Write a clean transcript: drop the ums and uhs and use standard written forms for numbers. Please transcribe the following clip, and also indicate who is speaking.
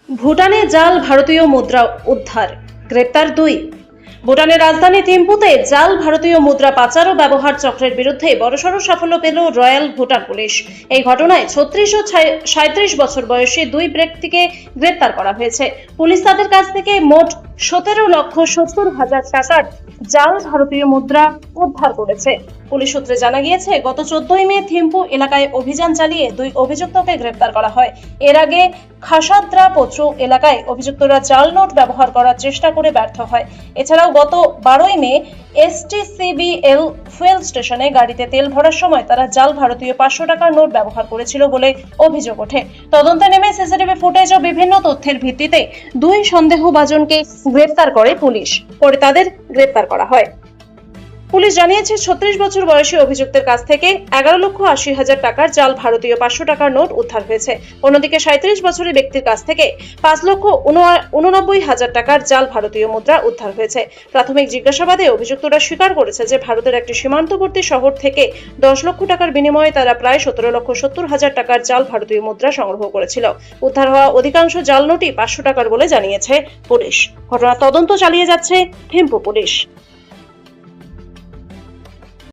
Speaker 1: ভুটানে জাল ভারতীয় মুদ্রা উদ্ধার, গ্রেপ্তার 2। ভুটানের রাজধানী থিম্পুতে জাল ভারতীয় মুদ্রা পাচার ও ব্যবহার চক্রের বিরুদ্ধে বড়সড় সাফল্য পেল রয়্যাল ভুটান পুলিশ। এই ঘটনায় 36 ও 37 বছর বয়সী 2 ব্যক্তিকে গ্রেপ্তার করা হয়েছে। পুলিশ তাদের কাছ থেকে মোট 17,70,000 টাকার জাল ভারতীয় মুদ্রা উদ্ধার করেছে। পুলিশ সূত্রে জানা গিয়েছে, গত 14 মে থিম্পু এলাকায় অভিযান চালিয়ে 2 অভিযুক্তকে গ্রেপ্তার করা হয়। এর আগে খাসাদ্রা পত্র এলাকায় অভিযুক্তরা জাল নোট ব্যবহার করার চেষ্টা করে ব্যর্থ হয়। এছাড়াও গত 12 মে STCBL ফুয়েল স্টেশনে গাড়িতে তেল ভরার সময় তারা জাল ভারতীয় 500 টাকার নোট ব্যবহার করেছিল বলে অভিযোগ ওঠে। তদন্তে নেমে সিসিটিভি ফুটেজ ও বিভিন্ন তথ্যের ভিত্তিতে 2 সন্দেহভাজনকে গ্রেপ্তার করে পুলিশ। পরে তাদের গ্রেপ্তার করা হয়। পুলিশ জানিয়েছে, 36 বছর বয়সী অভিযুক্তের কাছ থেকে 11,80,000 টাকার জাল ভারতীয় 500 টাকার নোট উদ্ধার হয়েছে। অন্যদিকে 37 বছরের ব্যক্তির কাছ থেকে 5,89,000 টাকার জাল ভারতীয় মুদ্রা উদ্ধার হয়েছে। প্রাথমিক জিজ্ঞাসাবাদে অভিযুক্তরা স্বীকার করেছে যে ভারতের একটি সীমান্তবর্তী শহর থেকে 10 লক্ষ টাকার বিনিময়ে তারা প্রায় 17,70,000 টাকার জাল ভারতীয় মুদ্রা সংগ্রহ করেছিল। উদ্ধার হওয়া অধিকাংশ জাল নোটই 500 টাকার বলে জানিয়েছে পুলিশ। ঘটনার তদন্ত চালিয়ে যাচ্ছে থিম্পু পুলিশ।